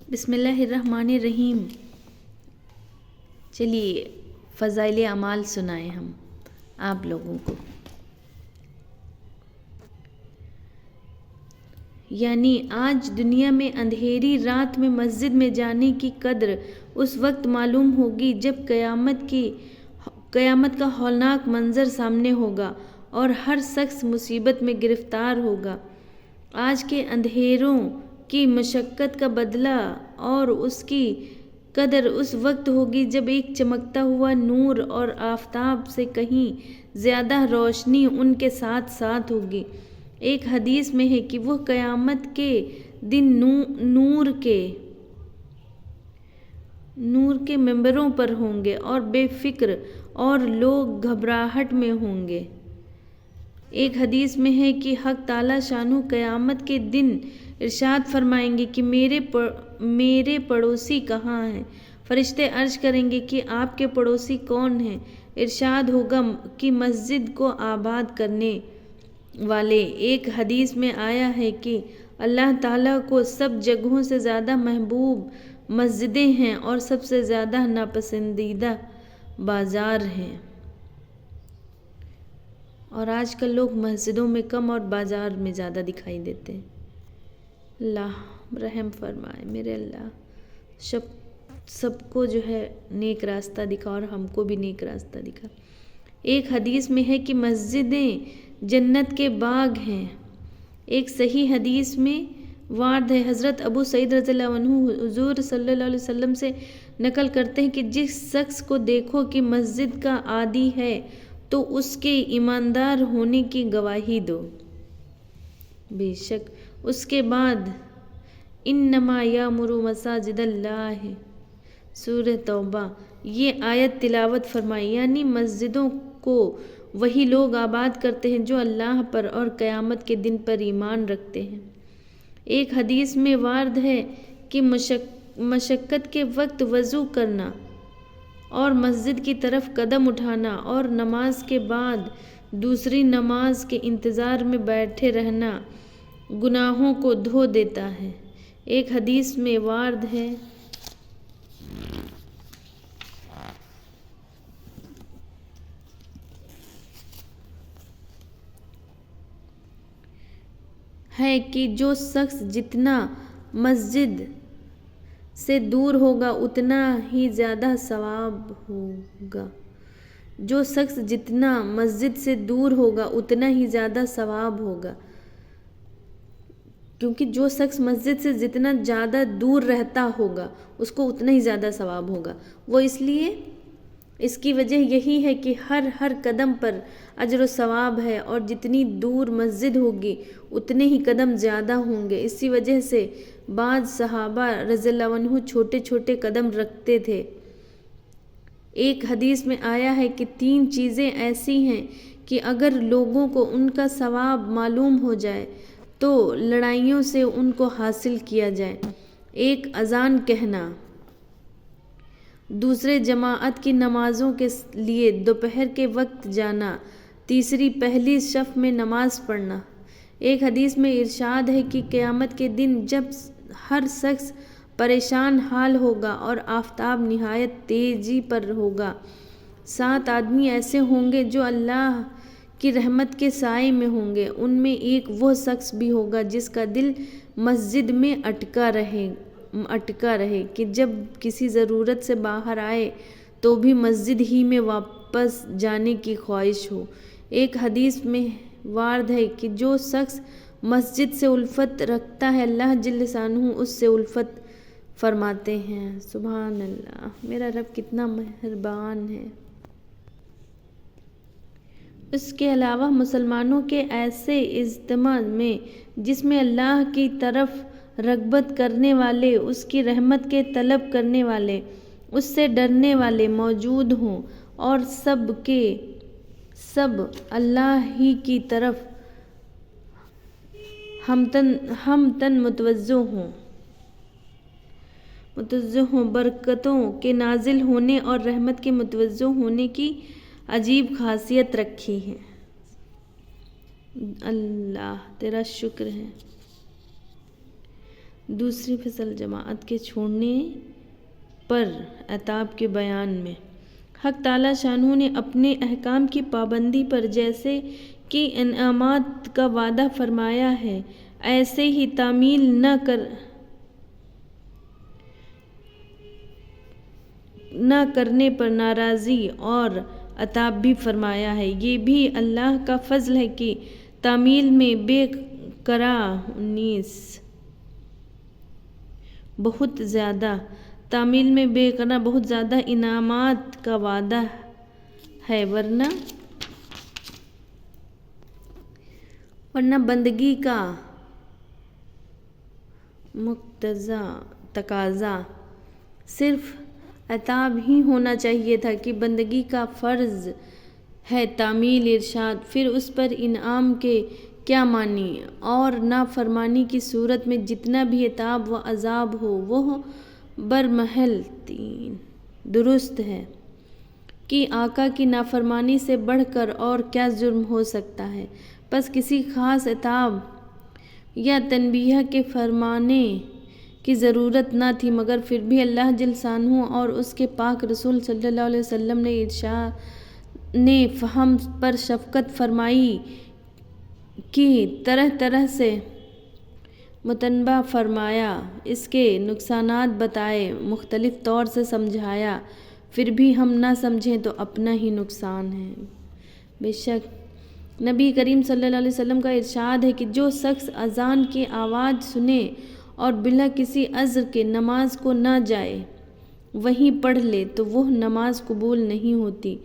بسم اللہ الرحمن الرحیم۔ چلیے فضائل اعمال سنائیں ہم آپ لوگوں کو۔ یعنی آج دنیا میں اندھیری رات میں مسجد میں جانے کی قدر اس وقت معلوم ہوگی جب قیامت کا ہولناک منظر سامنے ہوگا اور ہر شخص مصیبت میں گرفتار ہوگا۔ آج کے اندھیروں کی مشقت کا بدلہ اور اس کی قدر اس وقت ہوگی جب ایک چمکتا ہوا نور اور آفتاب سے کہیں زیادہ روشنی ان کے ساتھ ساتھ ہوگی۔ ایک حدیث میں ہے کہ وہ قیامت کے دن نور کے ممبروں پر ہوں گے اور بے فکر اور لوگ گھبراہٹ میں ہوں گے۔ ایک حدیث میں ہے کہ حق تعالی شانہ قیامت کے دن ارشاد فرمائیں گے کہ میرے پڑوسی کہاں ہیں؟ فرشتے عرض کریں گے کہ آپ کے پڑوسی کون ہیں؟ ارشاد ہوگا کہ مسجد کو آباد کرنے والے۔ ایک حدیث میں آیا ہے کہ اللہ تعالیٰ کو سب جگہوں سے زیادہ محبوب مسجدیں ہیں اور سب سے زیادہ ناپسندیدہ بازار ہیں۔ اور آج کل لوگ مسجدوں میں کم اور بازار میں زیادہ دکھائی دیتے ہیں۔ اللہ رحم فرمائے میرے اللہ، سب کو جو ہے نیک راستہ دکھا اور ہم کو بھی نیک راستہ دکھا۔ ایک حدیث میں ہے کہ مسجدیں جنت کے باغ ہیں۔ ایک صحیح حدیث میں وارد ہے، حضرت ابو سعید رضی اللہ عنہ حضور صلی اللہ علیہ وسلم سے نقل کرتے ہیں کہ جس شخص کو دیکھو کہ مسجد کا عادی ہے تو اس کے ایماندار ہونے کی گواہی دو، بے شک اس کے بعد انما یامر مساجد اللہ سورہ توبہ یہ آیت تلاوت فرمائی، یعنی مسجدوں کو وہی لوگ آباد کرتے ہیں جو اللہ پر اور قیامت کے دن پر ایمان رکھتے ہیں۔ ایک حدیث میں وارد ہے کہ مشقت کے وقت وضو کرنا اور مسجد کی طرف قدم اٹھانا اور نماز کے بعد دوسری نماز کے انتظار میں بیٹھے رہنا گناہوں کو دھو دیتا ہے۔ ایک حدیث میں وارد ہے کہ جو شخص جتنا مسجد سے دور ہوگا اتنا ہی زیادہ ثواب ہوگا۔ جو شخص جتنا مسجد سے دور ہوگا اتنا ہی زیادہ ثواب ہوگا، کیونکہ جو شخص مسجد سے جتنا زیادہ دور رہتا ہوگا اس کو اتنا ہی زیادہ ثواب ہوگا۔ وہ اس کی وجہ یہی ہے کہ ہر قدم پر اجر و ثواب ہے، اور جتنی دور مسجد ہوگی اتنے ہی قدم زیادہ ہوں گے۔ اسی وجہ سے بعض صحابہ رضی اللہ عنہ چھوٹے چھوٹے قدم رکھتے تھے۔ ایک حدیث میں آیا ہے کہ 3 چیزیں ایسی ہیں کہ اگر لوگوں کو ان کا ثواب معلوم ہو جائے تو لڑائیوں سے ان کو حاصل کیا جائے۔ ایک اذان کہنا، دوسرے جماعت کی نمازوں کے لیے دوپہر کے وقت جانا، تیسری پہلی صف میں نماز پڑھنا۔ ایک حدیث میں ارشاد ہے کہ قیامت کے دن جب ہر شخص پریشان حال ہوگا اور آفتاب نہایت تیزی پر ہوگا، 7 آدمی ایسے ہوں گے جو اللہ کی رحمت کے سائے میں ہوں گے۔ ان میں ایک وہ شخص بھی ہوگا جس کا دل مسجد میں اٹکا رہے کہ جب کسی ضرورت سے باہر آئے تو بھی مسجد ہی میں واپس جانے کی خواہش ہو۔ ایک حدیث میں وارد ہے کہ جو شخص مسجد سے الفت رکھتا ہے اللہ جل شانہ اس سے الفت فرماتے ہیں۔ سبحان اللہ، میرا رب کتنا مہربان ہے۔ اس کے علاوہ مسلمانوں کے ایسے اجتماع میں جس میں اللہ کی طرف رغبت کرنے والے، اس کی رحمت کے طلب کرنے والے، اس سے ڈرنے والے موجود ہوں اور سب کے سب اللہ ہی کی طرف ہمتن متوجہ ہوں، برکتوں کے نازل ہونے اور رحمت کے متوجہ ہونے کی عجیب خاصیت رکھی ہے۔ اللہ تیرا شکر ہے۔ دوسری فصل جماعت کے چھوڑنے پر عتاب کے بیان میں حق تعالیٰ شانہ نے اپنے احکام کی پابندی پر جیسے کہ انعامات کا وعدہ فرمایا ہے، ایسے ہی تعمیل نہ کرنے پر ناراضی اور عتاب بھی فرمایا ہے۔ یہ بھی اللہ کا فضل ہے کہ تعمیل میں بے قرار بہت زیادہ انعامات کا وعدہ ہے، ورنہ بندگی کا تقاضا صرف عتاب ہی ہونا چاہیے تھا کہ بندگی کا فرض ہے تعمیل ارشاد، پھر اس پر انعام کے کیا معنی؟ اور نافرمانی کی صورت میں جتنا بھی عتاب و عذاب ہو وہ برمحل درست ہے کہ آقا کی نافرمانی سے بڑھ کر اور کیا جرم ہو سکتا ہے؟ پس کسی خاص عتاب یا تنبیہ کے فرمانے کی ضرورت نہ تھی، مگر پھر بھی اللہ جل شانہ اور اس کے پاک رسول صلی اللہ علیہ وسلم نے فہم پر شفقت فرمائی کہ طرح طرح سے متنبہ فرمایا، اس کے نقصانات بتائے، مختلف طور سے سمجھایا، پھر بھی ہم نہ سمجھیں تو اپنا ہی نقصان ہے۔ بے شک نبی کریم صلی اللہ علیہ وسلم کا ارشاد ہے کہ جو شخص اذان کی آواز سنے اور بلا کسی عذر کے نماز کو نہ جائے وہیں پڑھ لے تو وہ نماز قبول نہیں ہوتی۔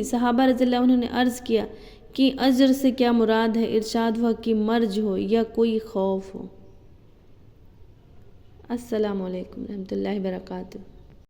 صحابہ رضی اللہ عنہ نے عرض کیا کہ اجر سے کیا مراد ہے؟ ارشاد ہوا کہ مرج ہو یا کوئی خوف ہو۔ السلام علیکم ورحمۃ اللہ وبرکاتہ۔